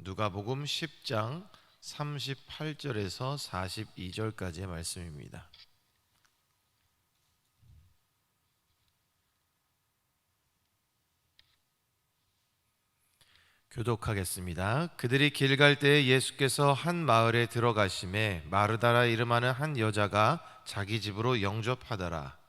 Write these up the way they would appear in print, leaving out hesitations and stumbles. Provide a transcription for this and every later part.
누가복음 10장 38절에서 42절까지의 말씀입니다. 교독하겠습니다. 그들이 길 갈 때에 예수께서 한 마을에 들어가심에 마르다라 이름하는 한 여자가 자기 집으로 영접하더라.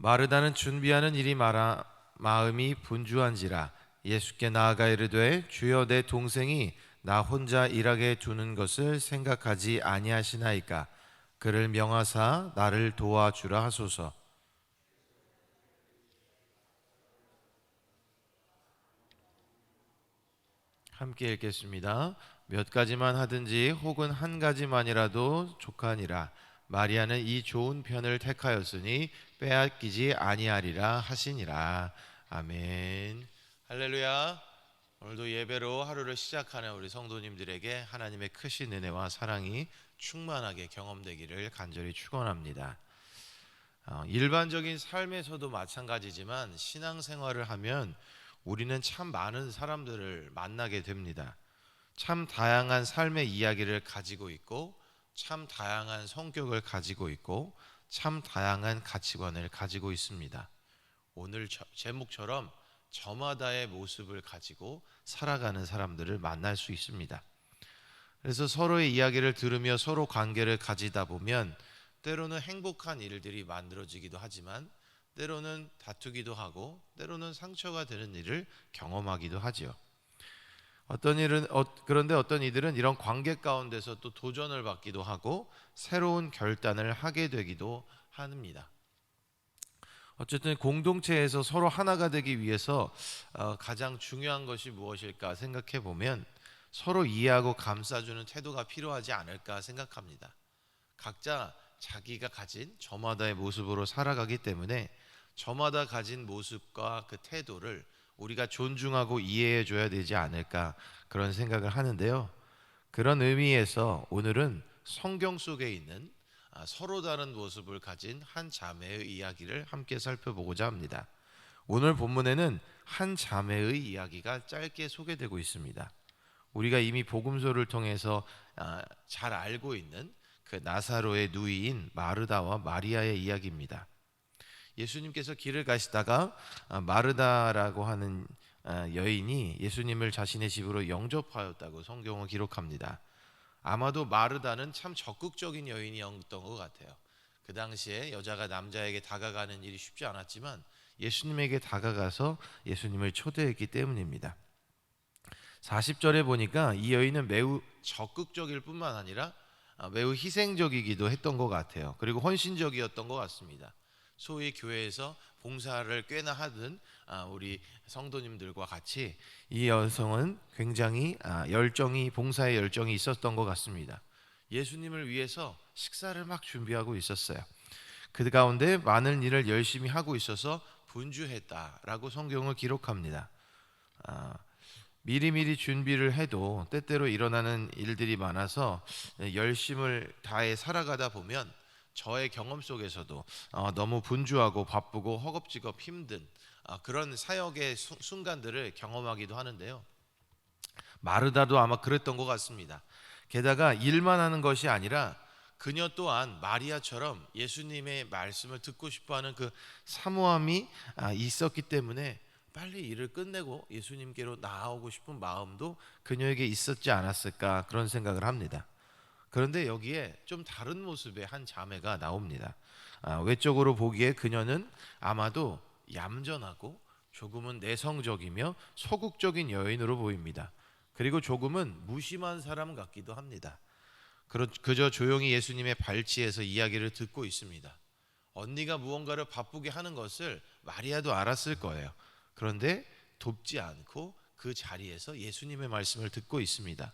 마르다는 준비하는 일이 많아 마음이 분주한지라 예수께 나아가 이르되 주여 내 동생이 나 혼자 일하게 두는 것을 생각하지 아니하시나이까. 그를 명하사 나를 도와주라 하소서. 함께 읽겠습니다. 몇 가지만 하든지 혹은 한 가지만이라도 족하니라. 마리아는 이 좋은 편을 택하였으니 빼앗기지 아니하리라 하시니라. 아멘. 할렐루야. 오늘도 예배로 하루를 시작하는 우리 성도님들에게 하나님의 크신 은혜와 사랑이 충만하게 경험되기를 간절히 축원합니다. 일반적인 삶에서도 마찬가지지만 신앙생활을 하면 우리는 참 많은 사람들을 만나게 됩니다. 참 다양한 삶의 이야기를 가지고 있고 참 다양한 성격을 가지고 있고 참 다양한 가치관을 가지고 있습니다. 오늘 제목처럼 저마다의 모습을 가지고 살아가는 사람들을 만날 수 있습니다. 그래서 서로의 이야기를 들으며 서로 관계를 가지다 보면 때로는 행복한 일들이 만들어지기도 하지만 때로는 다투기도 하고 때로는 상처가 되는 일을 경험하기도 하지요. 그런데 어떤 이들은 이런 관계 가운데서 또 도전을 받기도 하고 새로운 결단을 하게 되기도 합니다. 어쨌든 공동체에서 서로 하나가 되기 위해서 가장 중요한 것이 무엇일까 생각해 보면 서로 이해하고 감싸주는 태도가 필요하지 않을까 생각합니다. 각자 자기가 가진 저마다의 모습으로 살아가기 때문에 저마다 가진 모습과 그 태도를 우리가 존중하고 이해해 줘야 되지 않을까 그런 생각을 하는데요. 그런 의미에서 오늘은 성경 속에 있는 서로 다른 모습을 가진 한 자매의 이야기를 함께 살펴보고자 합니다. 오늘 본문에는 한 자매의 이야기가 짧게 소개되고 있습니다. 우리가 이미 복음서를 통해서 잘 알고 있는 그 나사로의 누이인 마르다와 마리아의 이야기입니다. 예수님께서 길을 가시다가 마르다라고 하는 여인이 예수님을 자신의 집으로 영접하였다고 성경은 기록합니다. 아마도 마르다는 참 적극적인 여인이었던 것 같아요. 그 당시에 여자가 남자에게 다가가는 일이 쉽지 않았지만 예수님에게 다가가서 예수님을 초대했기 때문입니다. 40절에 보니까 이 여인은 매우 적극적일 뿐만 아니라 매우 희생적이기도 했던 것 같아요. 그리고 헌신적이었던 것 같습니다. 소위 교회에서 봉사를 꽤나 하던 우리 성도님들과 같이 이 여성은 굉장히 봉사의 열정이 있었던 것 같습니다. 예수님을 위해서 식사를 막 준비하고 있었어요. 그 가운데 많은 일을 열심히 하고 있어서 분주했다라고 성경을 기록합니다. 미리미리 준비를 해도 때때로 일어나는 일들이 많아서 열심을 다해 살아가다 보면 저의 경험 속에서도 너무 분주하고 바쁘고 허겁지겁 힘든 그런 사역의 순간들을 경험하기도 하는데요. 마르다도 아마 그랬던 것 같습니다. 게다가 일만 하는 것이 아니라 그녀 또한 마리아처럼 예수님의 말씀을 듣고 싶어하는 그 사모함이 있었기 때문에 빨리 일을 끝내고 예수님께로 나아오고 싶은 마음도 그녀에게 있었지 않았을까 그런 생각을 합니다. 그런데 여기에 좀 다른 모습의 한 자매가 나옵니다. 외적으로 보기에 그녀는 아마도 얌전하고 조금은 내성적이며 소극적인 여인으로 보입니다. 그리고 조금은 무심한 사람 같기도 합니다. 그저 조용히 예수님의 발치에서 이야기를 듣고 있습니다. 언니가 무언가를 바쁘게 하는 것을 마리아도 알았을 거예요. 그런데 돕지 않고 그 자리에서 예수님의 말씀을 듣고 있습니다.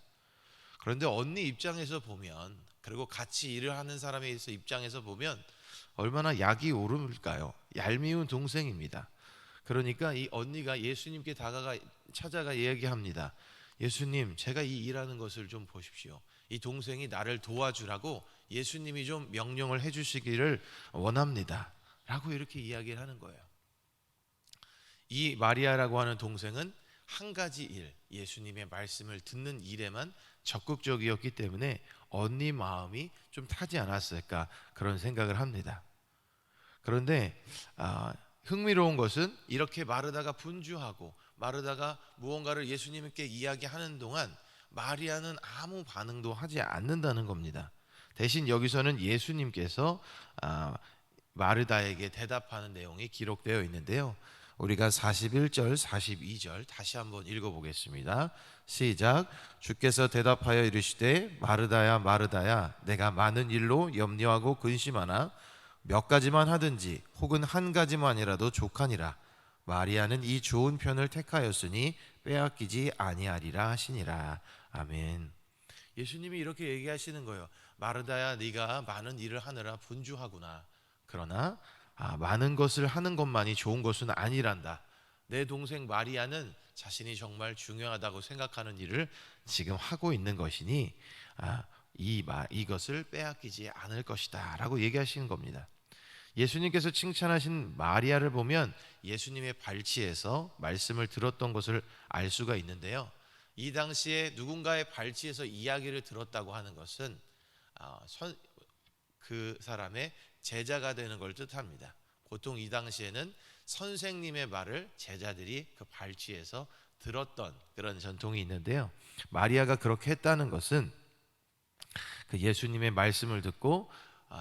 그런데 언니 입장에서 보면, 그리고 같이 일을 하는 사람의 입장에서 보면 얼마나 약이 오를까요? 얄미운 동생입니다. 그러니까 이 언니가 예수님께 찾아가 이야기합니다. 예수님, 제가 이 일하는 것을 좀 보십시오. 이 동생이 나를 도와주라고 예수님이 좀 명령을 해주시기를 원합니다 라고 이렇게 이야기를 하는 거예요. 이 마리아라고 하는 동생은 한 가지 일, 예수님의 말씀을 듣는 일에만 적극적이었기 때문에 언니 마음이 좀 타지 않았을까 그런 생각을 합니다. 그런데 흥미로운 것은 이렇게 마르다가 분주하고 마르다가 무언가를 예수님께 이야기하는 동안 마리아는 아무 반응도 하지 않는다는 겁니다. 대신 여기서는 예수님께서 마르다에게 대답하는 내용이 기록되어 있는데요. 우리가 41절, 42절 다시 한번 읽어보겠습니다. 시작. 주께서 대답하여 이르시되 마르다야 마르다야 내가 많은 일로 염려하고 근심하나 몇 가지만 하든지 혹은 한 가지만이라도 족하니라. 마리아는 이 좋은 편을 택하였으니 빼앗기지 아니하리라 하시니라. 아멘. 예수님이 이렇게 얘기하시는 거예요. 마르다야 네가 많은 일을 하느라 분주하구나. 그러나 많은 것을 하는 것만이 좋은 것은 아니란다. 내 동생 마리아는 자신이 정말 중요하다고 생각하는 일을 지금 하고 있는 것이니 이것을 빼앗기지 않을 것이다 라고 얘기하시는 겁니다. 예수님께서 칭찬하신 마리아를 보면 예수님의 발치에서 말씀을 들었던 것을 알 수가 있는데요. 이 당시에 누군가의 발치에서 이야기를 들었다고 하는 것은 그 사람의 제자가 되는 걸 뜻합니다. 보통 이 당시에는 선생님의 말을 제자들이 그 발치에서 들었던 그런 전통이 있는데요. 마리아가 그렇게 했다는 것은 그 예수님의 말씀을 듣고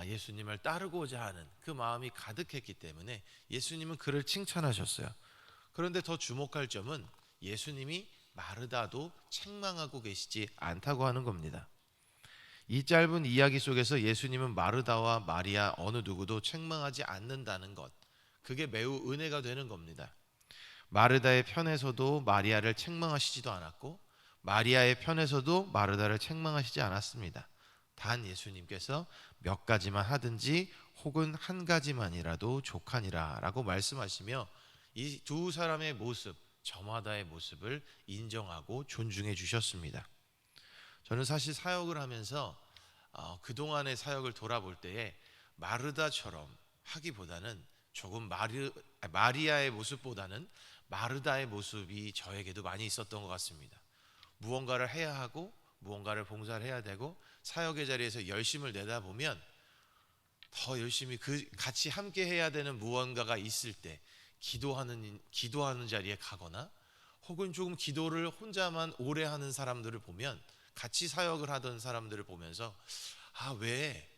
예수님을 따르고자 하는 그 마음이 가득했기 때문에 예수님은 그를 칭찬하셨어요. 그런데 더 주목할 점은 예수님이 마르다도 책망하고 계시지 않다고 하는 겁니다. 이 짧은 이야기 속에서 예수님은 마르다와 마리아 어느 누구도 책망하지 않는다는 것, 그게 매우 은혜가 되는 겁니다. 마르다의 편에서도 마리아를 책망하시지도 않았고 마리아의 편에서도 마르다를 책망하시지 않았습니다. 단 예수님께서 몇 가지만 하든지 혹은 한 가지만이라도 족하니라 라고 말씀하시며 이 두 사람의 모습, 저마다의 모습을 인정하고 존중해 주셨습니다. 저는 사실 사역을 하면서 그동안의 사역을 돌아볼 때에 마르다처럼 하기보다는 조금 마리아의 모습보다는 마르다의 모습이 저에게도 많이 있었던 것 같습니다. 무언가를 해야 하고 무언가를 봉사를 해야 되고 사역의 자리에서 열심을 내다 보면 더 열심히 같이 함께 해야 되는 무언가가 있을 때 기도하는 자리에 가거나 혹은 조금 기도를 혼자만 오래 하는 사람들을 보면 같이 사역을 하던 사람들을 보면서 왜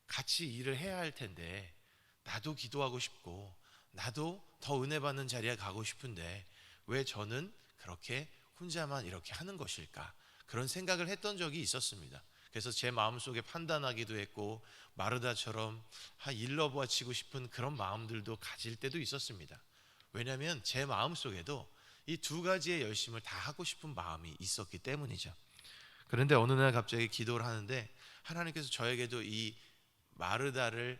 같이 일을 해야 할 텐데 나도 기도하고 싶고 나도 더 은혜 받는 자리에 가고 싶은데 왜 저는 그렇게 혼자만 이렇게 하는 것일까? 그런 생각을 했던 적이 있었습니다. 그래서 제 마음속에 판단하기도 했고 마르다처럼 일러바치고 싶은 그런 마음들도 가질 때도 있었습니다. 왜냐하면 제 마음속에도 이 두 가지의 열심을 다 하고 싶은 마음이 있었기 때문이죠. 그런데 어느 날 갑자기 기도를 하는데 하나님께서 저에게도 이 마르다에게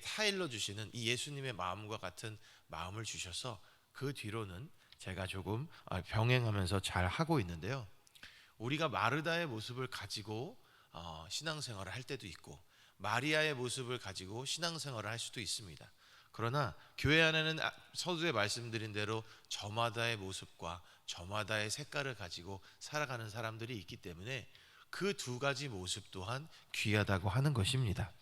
타일러 주시는 이 예수님의 마음과 같은 마음을 주셔서 그 뒤로는 제가 조금 병행하면서 잘 하고 있는데요. 우리가 마르다의 모습을 가지고 신앙생활을 할 때도 있고 마리아의 모습을 가지고 신앙생활을 할 수도 있습니다. 그러나 교회 안에는 서두에 말씀드린 대로 저마다의 모습과 저마다의 색깔을 가지고 살아가는 사람들이 있기 때문에 그 두 가지 모습 또한 귀하다고 하는 것입니다.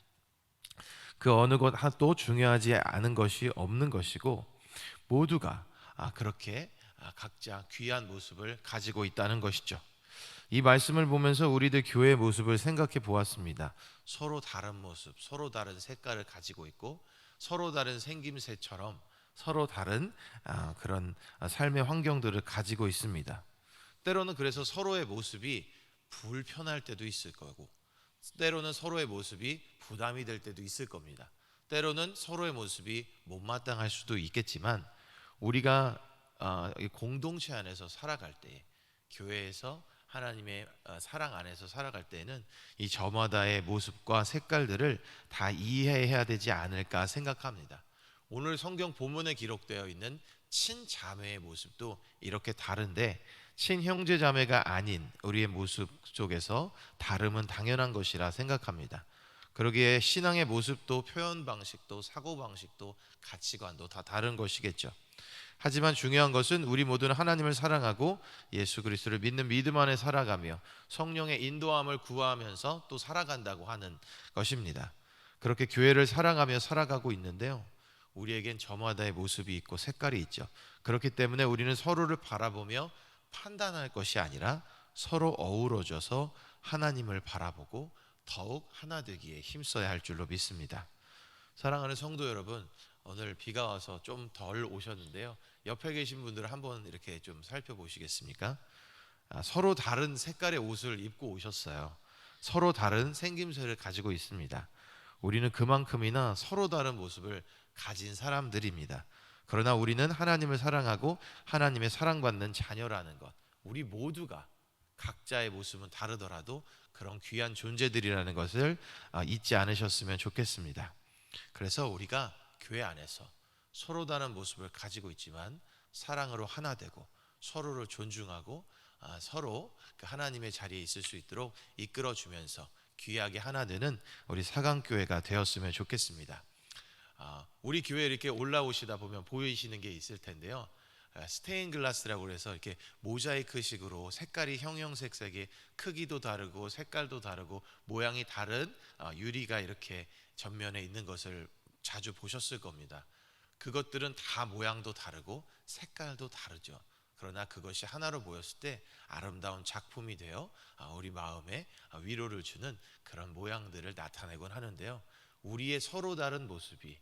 그 어느 것도 중요하지 않은 것이 없는 것이고 모두가 그렇게 각자 귀한 모습을 가지고 있다는 것이죠. 이 말씀을 보면서 우리들 교회의 모습을 생각해 보았습니다. 서로 다른 모습, 서로 다른 색깔을 가지고 있고 서로 다른 생김새처럼 서로 다른 그런 삶의 환경들을 가지고 있습니다. 때로는 그래서 서로의 모습이 불편할 때도 있을 거고 때로는 서로의 모습이 부담이 될 때도 있을 겁니다. 때로는 서로의 모습이 못마땅할 수도 있겠지만 우리가 공동체 안에서 살아갈 때 교회에서 하나님의 사랑 안에서 살아갈 때는 이 저마다의 모습과 색깔들을 다 이해해야 되지 않을까 생각합니다. 오늘 성경 본문에 기록되어 있는 친자매의 모습도 이렇게 다른데 친형제 자매가 아닌 우리의 모습 속에서 다름은 당연한 것이라 생각합니다. 그러기에 신앙의 모습도 표현 방식도 사고 방식도 가치관도 다 다른 것이겠죠. 하지만 중요한 것은 우리 모두는 하나님을 사랑하고 예수 그리스도를 믿는 믿음 안에 살아가며 성령의 인도함을 구하면서 또 살아간다고 하는 것입니다. 그렇게 교회를 사랑하며 살아가고 있는데요, 우리에겐 저마다의 모습이 있고 색깔이 있죠. 그렇기 때문에 우리는 서로를 바라보며 판단할 것이 아니라 서로 어우러져서 하나님을 바라보고 더욱 하나 되기에 힘써야 할 줄로 믿습니다. 사랑하는 성도 여러분, 오늘 비가 와서 좀 덜 오셨는데요, 옆에 계신 분들을 한번 이렇게 좀 살펴보시겠습니까? 서로 다른 색깔의 옷을 입고 오셨어요. 서로 다른 생김새를 가지고 있습니다. 우리는 그만큼이나 서로 다른 모습을 가진 사람들입니다. 그러나 우리는 하나님을 사랑하고 하나님의 사랑받는 자녀라는 것, 우리 모두가 각자의 모습은 다르더라도 그런 귀한 존재들이라는 것을 잊지 않으셨으면 좋겠습니다. 그래서 우리가 교회 안에서 서로 다른 모습을 가지고 있지만 사랑으로 하나 되고 서로를 존중하고 서로 그 하나님의 자리에 있을 수 있도록 이끌어주면서 귀하게 하나 되는 우리 사강교회가 되었으면 좋겠습니다. 우리 교회에 이렇게 올라오시다 보면 보이시는 게 있을 텐데요, 스테인 글라스라고 해서 이렇게 모자이크식으로 색깔이 형형색색이 크기도 다르고 색깔도 다르고 모양이 다른 유리가 이렇게 전면에 있는 것을 자주 보셨을 겁니다. 그것들은 다 모양도 다르고 색깔도 다르죠. 그러나 그것이 하나로 모였을 때 아름다운 작품이 되어 우리 마음에 위로를 주는 그런 모양들을 나타내곤 하는데요, 우리의 서로 다른 모습이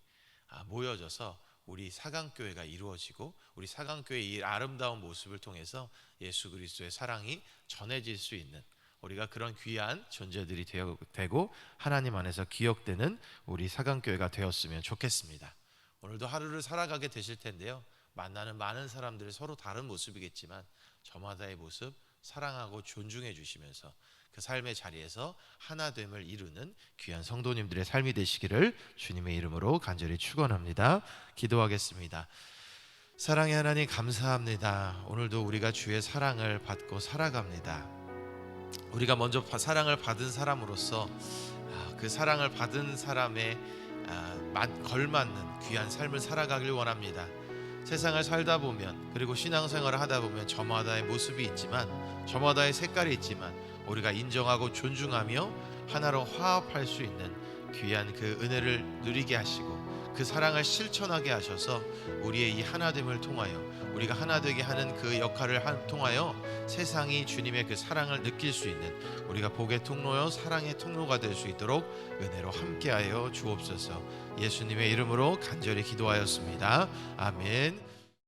모여져서 우리 사강교회가 이루어지고 우리 사강교회의 이 아름다운 모습을 통해서 예수 그리스도의 사랑이 전해질 수 있는 우리가 그런 귀한 존재들이 되고 하나님 안에서 기억되는 우리 사강교회가 되었으면 좋겠습니다. 오늘도 하루를 살아가게 되실 텐데요, 만나는 많은 사람들이 서로 다른 모습이겠지만 저마다의 모습 사랑하고 존중해 주시면서 그 삶의 자리에서 하나됨을 이루는 귀한 성도님들의 삶이 되시기를 주님의 이름으로 간절히 축원합니다. 기도하겠습니다. 사랑의 하나님, 감사합니다. 오늘도 우리가 주의 사랑을 받고 살아갑니다. 우리가 먼저 사랑을 받은 사람으로서 그 사랑을 받은 사람의 걸맞는 귀한 삶을 살아가길 원합니다. 세상을 살다 보면, 그리고 신앙생활을 하다 보면 저마다의 모습이 있지만, 저마다의 색깔이 있지만 우리가 인정하고 존중하며 하나로 화합할 수 있는 귀한 그 은혜를 누리게 하시고 그 사랑을 실천하게 하셔서 우리의 이 하나됨을 통하여, 우리가 하나 되게 하는 그 역할을 통하여 세상이 주님의 그 사랑을 느낄 수 있는 우리가 복의 통로요 사랑의 통로가 될 수 있도록 은혜로 함께하여 주옵소서. 예수님의 이름으로 간절히 기도하였습니다. 아멘.